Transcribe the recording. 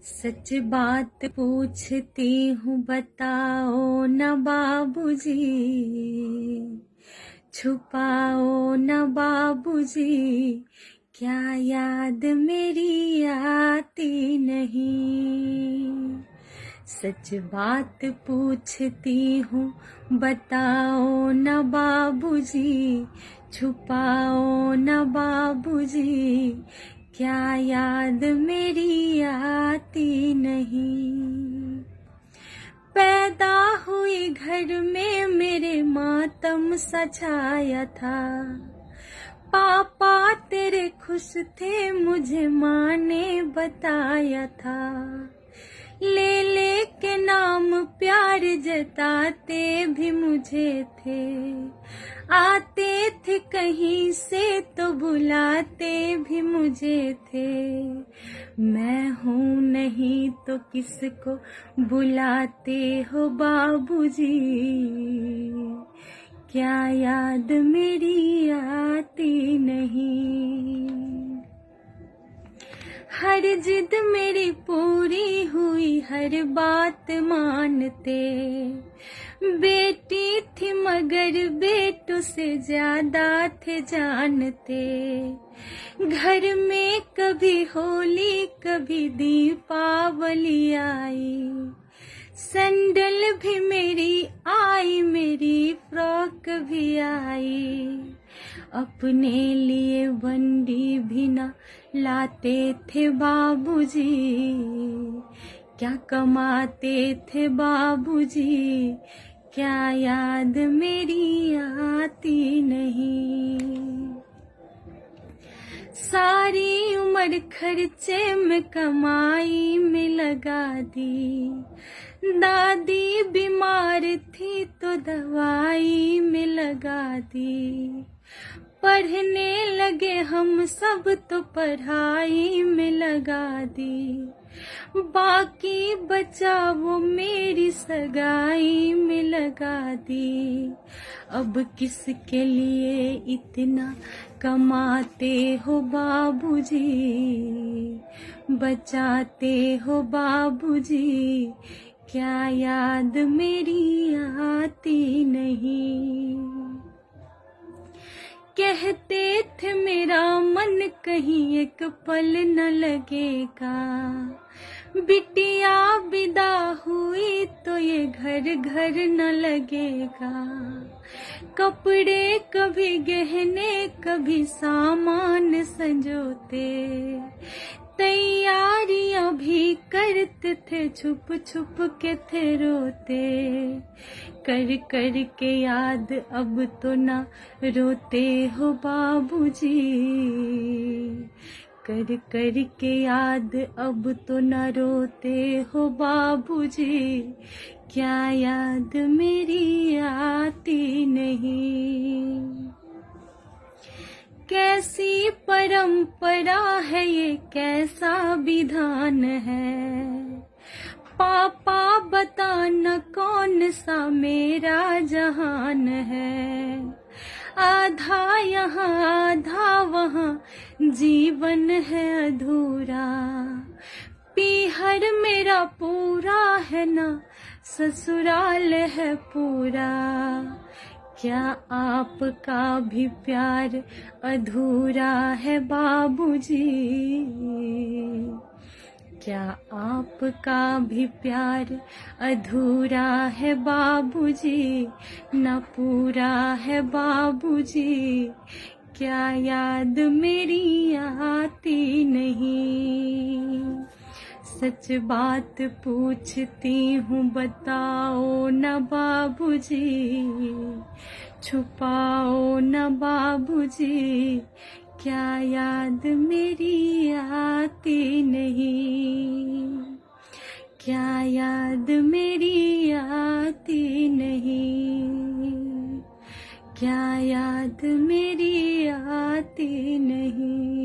सच बात पूछती हूँ बताओ न बाबूजी, छुपाओ न बाबूजी, क्या याद मेरी आती नहीं। सच बात पूछती हूँ बताओ न बाबूजी, छुपाओ न बाबूजी, क्या याद मेरी आती नहीं। पैदा हुई घर में मेरे मातम सा छाया था, पापा तेरे खुश थे मुझे माँ ने बताया था। ले के नाम प्यार जताते भी मुझे थे, आते थे कहीं से तो बुलाते भी मुझे थे। मैं हूँ नहीं तो किसको बुलाते हो बाबूजी, क्या याद मेरी आती नहीं। हर जिद मेरी पूरी हुई, हर बात मानते, बेटी थी मगर बेटों से ज्यादा थे जानते। घर में कभी होली कभी दीपावली आई, सैंडल भी मेरी आई मेरी फ्रॉक भी आई। अपने लिए बंडी भी ना लाते थे बाबूजी, क्या कमाते थे बाबूजी, क्या याद मेरी आती नहीं। सारी उम्र खर्चे में कमाई में लगा दी, दादी बीमार थी तो दवाई में लगा दी। पढ़ने लगे हम सब तो पढ़ाई में लगा दी, बाकी बचा वो मेरी सगाई में लगा दी। अब किसके लिए इतना कमाते हो बाबूजी, बचाते हो बाबूजी, क्या याद मेरी आती नहीं। कहते थे मेरा मन कहीं एक पल न लगेगा, बिटिया विदा हुई तो ये घर घर न लगेगा। कपड़े कभी गहने कभी सामान संजोते, तैयारियां भी करते थे छुप छुप के थे रोते। कर कर के याद अब तो ना रोते हो बाबूजी, कर कर के याद अब तो ना रोते हो बाबूजी, क्या याद मेरी आती नहीं। कैसी परंपरा है ये कैसा विधान है, पापा बताना कौन सा मेरा जहान है। आधा यहाँ आधा वहाँ जीवन है अधूरा, पीहर मेरा पूरा है ना ससुराल है पूरा। क्या आपका भी प्यार अधूरा है बाबूजी, क्या आपका भी प्यार अधूरा है बाबूजी, न पूरा है बाबूजी, क्या याद मेरी आती नहीं। सच बात पूछती हूँ बताओ न बाबूजी, छुपाओ न बाबूजी, क्या याद मेरी आती नहीं, क्या याद मेरी आती नहीं, क्या याद मेरी आती नहीं।